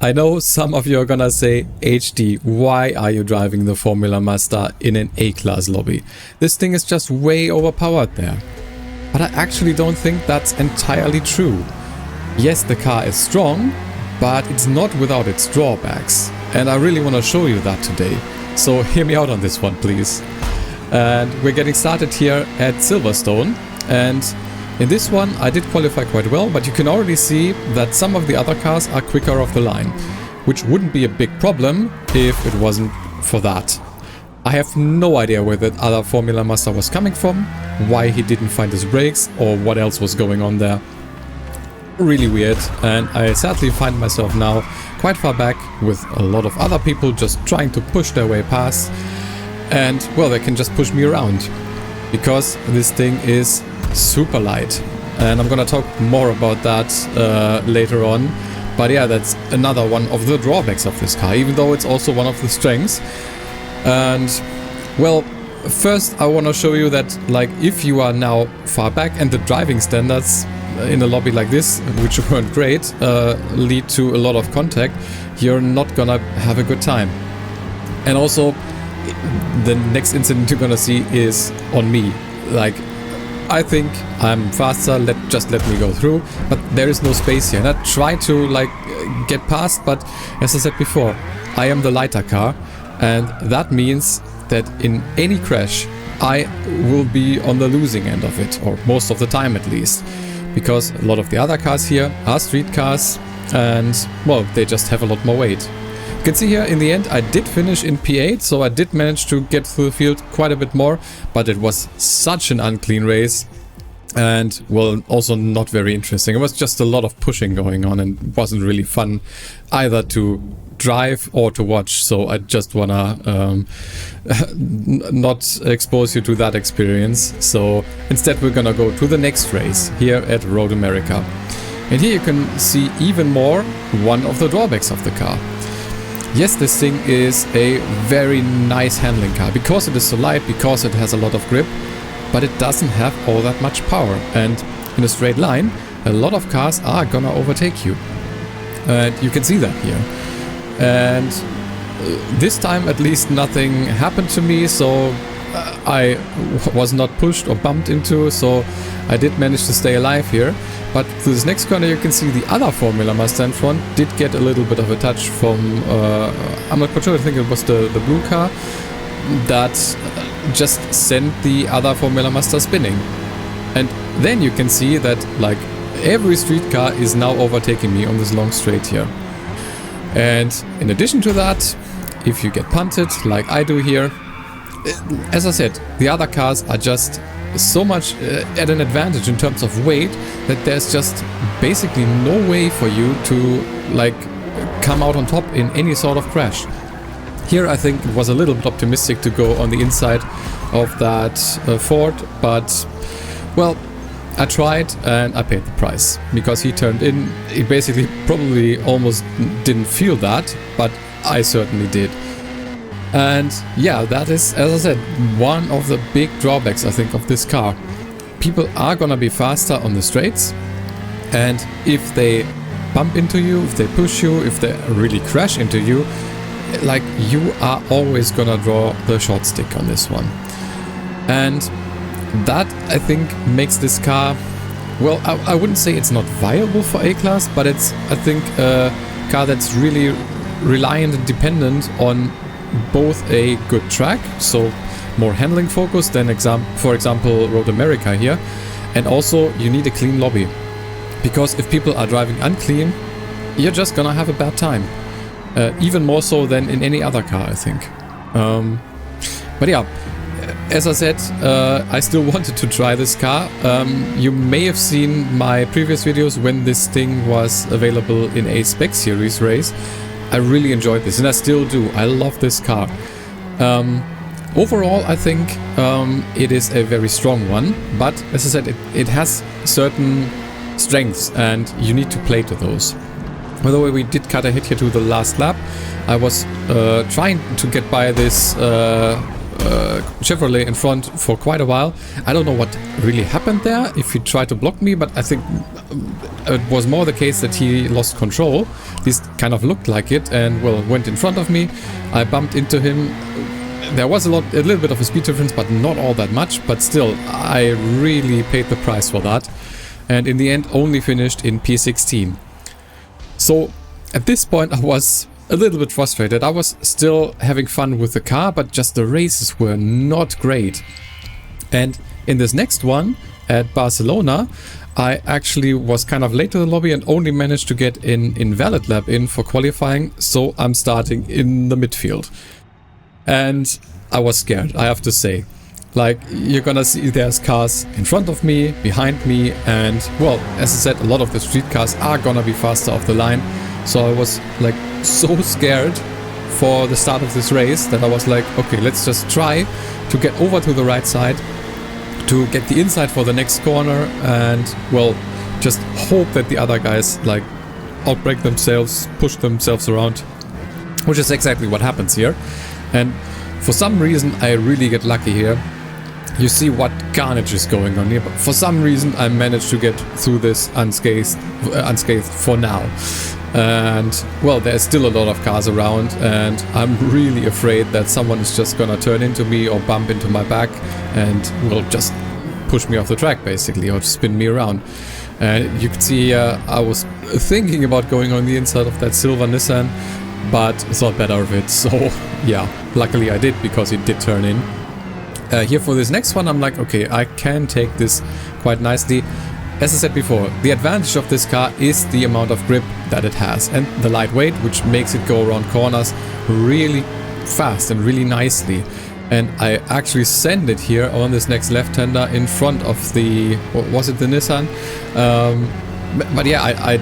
I know some of you are gonna say, HD, why are you driving the Formula Mazda in an A-class lobby? This thing is just way overpowered there. But I actually don't think that's entirely true. Yes, the car is strong, but it's not without its drawbacks. And I really want to show you that today. So hear me out on this one, please. And we're getting started here at Silverstone. And in this one, I did qualify quite well, but you can already see that some of the other cars are quicker off the line, which wouldn't be a big problem if it wasn't for that. I have no idea where that other Formula Mazda was coming from, why he didn't find his brakes, or what else was going on there. Really weird, and I sadly find myself now quite far back with a lot of other people just trying to push their way past, and well, they can just push me around because this thing is super light, and I'm gonna talk more about that later on. But yeah, that's another one of the drawbacks of this car, even though it's also one of the strengths. And well, first I want to show you that, like, if you are now far back and the driving standards in a lobby like this, which weren't great, lead to a lot of contact, you're not gonna have a good time. And also, the next incident you're gonna see is on me. Like, I think I'm faster, just let me go through, but there is no space here. And I try to, like, get past, but as I said before, I am the lighter car, and that means that in any crash I will be on the losing end of it, or most of the time at least, because a lot of the other cars here are street cars, and well, they just have a lot more weight. You can see here in the end I did finish in P8, so I did manage to get through the field quite a bit more, but it was such an unclean race, and well, also not very interesting. It was just a lot of pushing going on, and it wasn't really fun either to drive or to watch, so I just wanna not expose you to that experience. So instead we're gonna go to the next race here at Road America, and here you can see even more one of the drawbacks of the car. Yes, this thing is a very nice handling car because it is so light, because it has a lot of grip, but it doesn't have all that much power, and in a straight line a lot of cars are gonna overtake you, and you can see that here. And this time at least nothing happened to me, so I was not pushed or bumped into, so I did manage to stay alive here. But through this next corner you can see the other Formula Mazda in front did get a little bit of a touch from, I'm not quite sure, I think it was the blue car that just sent the other Formula Mazda spinning. And then you can see that, like, every street car is now overtaking me on this long straight here. And in addition to that, if you get punted like I do here, as I said, the other cars are just so much at an advantage in terms of weight that there's just basically no way for you to, like, come out on top in any sort of crash. Here I think it was a little bit optimistic to go on the inside of that Ford, but well, I tried and I paid the price, because he turned in. He basically probably almost didn't feel that, but I certainly did. And yeah, that is, as I said, one of the big drawbacks, I think, of this car. People are gonna be faster on the straights, and if they bump into you, if they push you, if they really crash into you, like, you are always gonna draw the short stick on this one. And that, I think, makes this car, well, I wouldn't say it's not viable for A-Class, but it's, I think, a car that's really reliant and dependent on both a good track, so more handling focus than, for example, Road America here, and also you need a clean lobby, because if people are driving unclean, you're just gonna have a bad time, even more so than in any other car, I think. But yeah, as I said, I still wanted to try this car. You may have seen my previous videos when this thing was available in a Spec Series race. I really enjoyed this, and I still do. I love this car. Overall, I think it is a very strong one, but as I said, it has certain strengths, and you need to play to those. By the way, we did cut ahead here to the last lap. I was trying to get by this Chevrolet in front for quite a while. I don't know what really happened there, if he tried to block me, but I think it was more the case that he lost control. This kind of looked like it, and well, went in front of me. I bumped into him. There was a little bit of a speed difference, but not all that much. But still, I really paid the price for that. And in the end, only finished in P16. So at this point, I was a little bit frustrated. I was still having fun with the car, but just the races were not great. And in this next one at Barcelona, I actually was kind of late to the lobby and only managed to get an invalid lap in for qualifying. So I'm starting in the midfield. And I was scared, I have to say. Like, you're gonna see there's cars in front of me, behind me, and well, as I said, a lot of the street cars are gonna be faster off the line. So I was like so scared for the start of this race that I was like, okay, let's just try to get over to the right side, to get the inside for the next corner, and well, just hope that the other guys like outbrake themselves, push themselves around, which is exactly what happens here. And for some reason, I really get lucky here. You see what carnage is going on here, but for some reason I managed to get through this unscathed for now. And well, there's still a lot of cars around, and I'm really afraid that someone is just gonna turn into me or bump into my back and will just push me off the track basically, or spin me around. And you can see I was thinking about going on the inside of that silver Nissan, but thought better of it. So yeah, luckily I did, because it did turn in. Here for this next one, I'm like, okay, I can take this quite nicely. As I said before, the advantage of this car is the amount of grip that it has and the lightweight, which makes it go around corners really fast and really nicely. And I actually send it here on this next left-hander in front of the, was it the Nissan? But yeah, I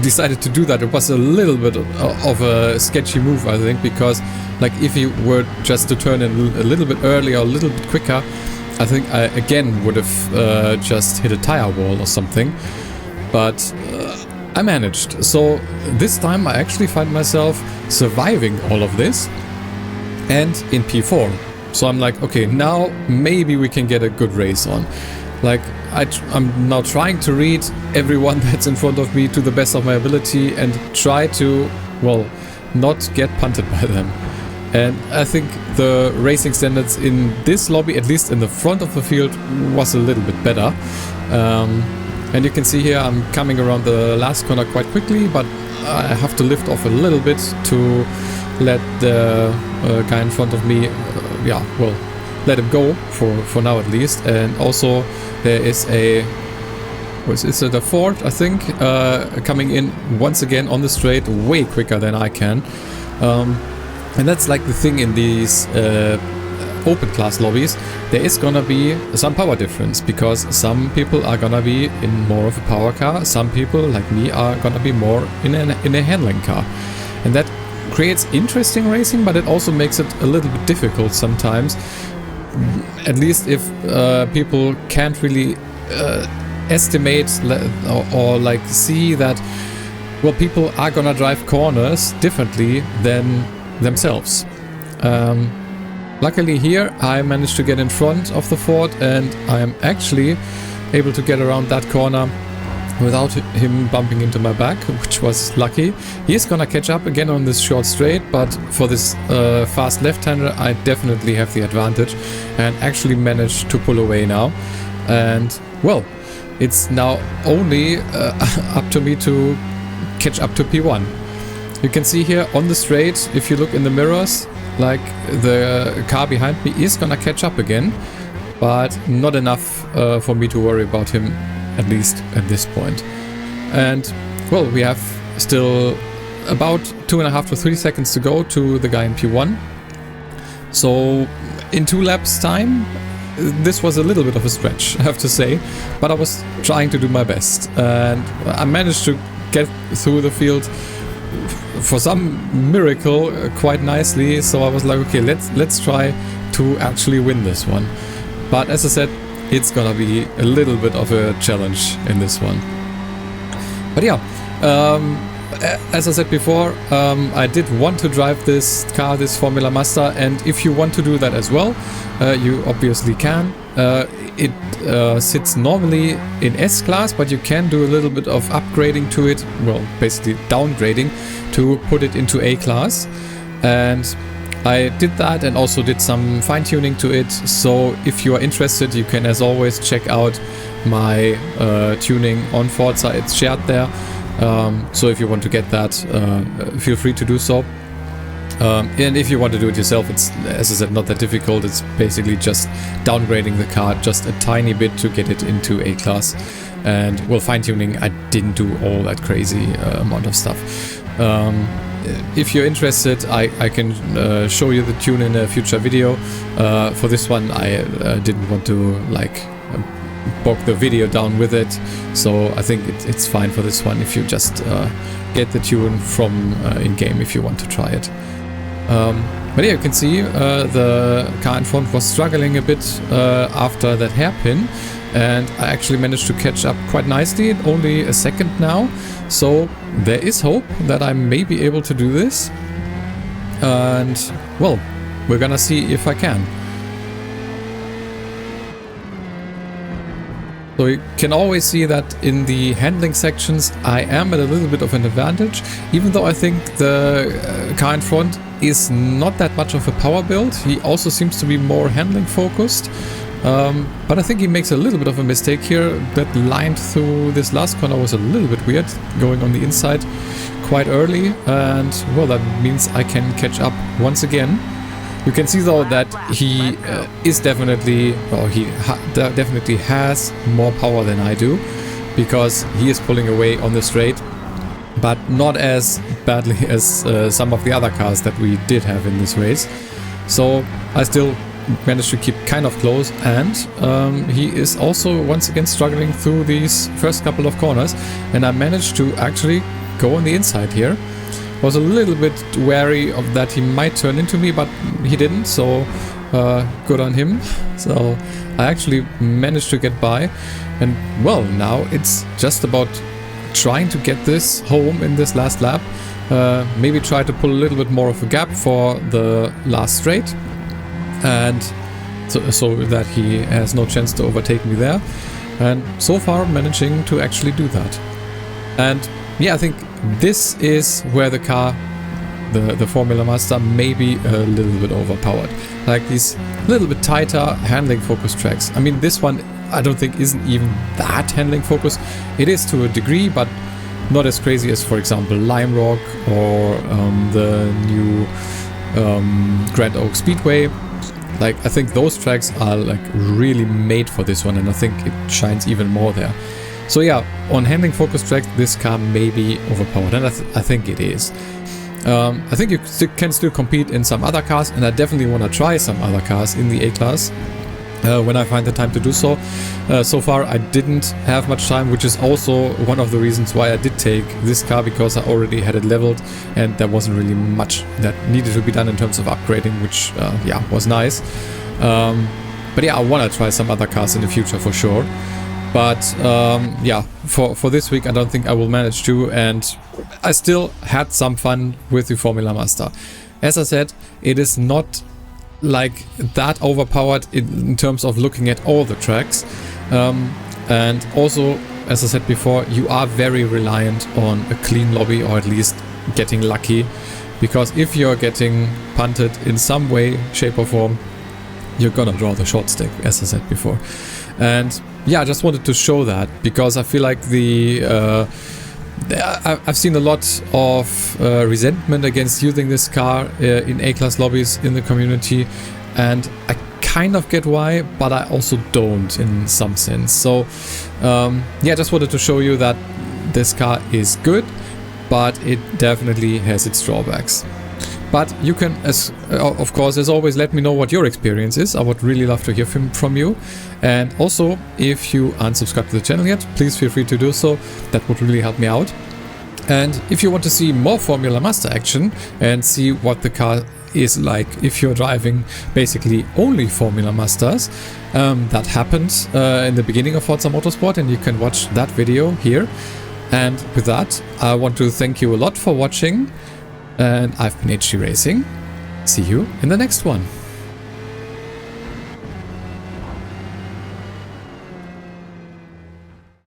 decided to do that. It was a little bit of a sketchy move, I think, because like if you were just to turn in a little bit earlier, a little bit quicker, I think I again would have just hit a tire wall or something. But I managed. So this time I actually find myself surviving all of this and in P4. So I'm like, okay, now maybe we can get a good race on. Like, I'm now trying to read everyone that's in front of me to the best of my ability and try to, well, not get punted by them. And I think the racing standards in this lobby, at least in the front of the field, was a little bit better. And you can see here I'm coming around the last corner quite quickly, but I have to lift off a little bit to let the guy in front of me, yeah, well, let him go for now at least. And also there is a, is it a Ford, I think, coming in once again on the straight way quicker than I can. And that's like the thing in these open class lobbies. There is gonna be some power difference, because some people are gonna be in more of a power car, some people like me are gonna be more in a handling car, and that creates interesting racing, but it also makes it a little bit difficult sometimes, at least if people can't really estimate or like see that, well, people are gonna drive corners differently than themselves. Luckily here I managed to get in front of the Ford, and I am actually able to get around that corner without him bumping into my back, which was lucky. He's gonna catch up again on this short straight, but for this fast left-hander I definitely have the advantage and actually managed to pull away now. And well, it's now only up to me to catch up to P1. You can see here on the straight, if you look in the mirrors, like the car behind me is gonna catch up again, but not enough for me to worry about him, at least at this point. And well, we have still about 2.5 to 3 seconds to go to the guy in P1. So in 2 laps time, this was a little bit of a stretch, I have to say, but I was trying to do my best, and I managed to get through the field for some miracle quite nicely. So I was like, okay, let's try to actually win this one. But as I said, it's gonna be a little bit of a challenge in this one. But yeah, as I said before, I did want to drive this car, this Formula Mazda, and if you want to do that as well, you obviously can. It sits normally in S-Class, but you can do a little bit of upgrading to it, well, basically downgrading, to put it into A-Class. And I did that and also did some fine-tuning to it, so if you are interested, you can, as always, check out my tuning on Forza. It's shared there. So if you want to get that, feel free to do so. And if you want to do it yourself, it's, as I said, not that difficult. It's basically just downgrading the car just a tiny bit to get it into A-Class. And, well, fine-tuning, I didn't do all that crazy amount of stuff. If you're interested, I can show you the tune in a future video. For this one, I didn't want to, like, bog the video down with it, so I think it's fine for this one if you just get the tune from in-game if you want to try it. But yeah, you can see the car in front was struggling a bit after that hairpin, and I actually managed to catch up quite nicely, only a second now, so there is hope that I may be able to do this, and well, we're gonna see if I can. So you can always see that in the handling sections I am at a little bit of an advantage, even though I think the car in front is not that much of a power build. He also seems to be more handling focused, but I think he makes a little bit of a mistake here. That line through this last corner was a little bit weird, going on the inside quite early, and well, that means I can catch up once again. You can see though that he is definitely, or he definitely has more power than I do, because he is pulling away on the straight, but not as badly as some of the other cars that we did have in this race. So I still managed to keep kind of close, and he is also once again struggling through these first couple of corners, and I managed to actually go on the inside here. Was a little bit wary of that he might turn into me, but he didn't, so good on him. So I actually managed to get by, and well, now it's just about trying to get this home in this last lap. Maybe try to pull a little bit more of a gap for the last straight, and so that he has no chance to overtake me there. And so far managing to actually do that. And yeah, I think this is where the car, the Formula Mazda, may be a little bit overpowered. Like these little bit tighter handling focus tracks. I mean, this one I don't think isn't even that handling focused. It is to a degree, but not as crazy as, for example, Lime Rock or the new Grand Oak Speedway. Like, I think those tracks are like really made for this one, and I think it shines even more there. So yeah, on handling focus track, this car may be overpowered, and I think it is. I think you can still compete in some other cars, and I definitely want to try some other cars in the A-Class when I find the time to do so. So far I didn't have much time, which is also one of the reasons why I did take this car, because I already had it leveled and there wasn't really much that needed to be done in terms of upgrading, which yeah, was nice. But yeah, I want to try some other cars in the future for sure. But yeah, for this week I don't think I will manage to, and I still had some fun with the Formula Mazda. As I said, it is not like that overpowered in terms of looking at all the tracks. And also, as I said before, you are very reliant on a clean lobby, or at least getting lucky. Because if you're getting punted in some way, shape or form, you're gonna draw the short stick, as I said before. And yeah, I just wanted to show that, because I feel like I've seen a lot of resentment against using this car in A-Class lobbies in the community, and I kind of get why, but I also don't in some sense. So yeah, I just wanted to show you that this car is good, but it definitely has its drawbacks. But you can, of course, as always, let me know what your experience is. I would really love to hear from you. And also, if you aren't subscribed to the channel yet, please feel free to do so. That would really help me out. And if you want to see more Formula Mazda action and see what the car is like if you're driving basically only Formula Mazdas, that happened in the beginning of Forza Motorsport, and you can watch that video here. And with that, I want to thank you a lot for watching. And I've been HD Racing. See you in the next one.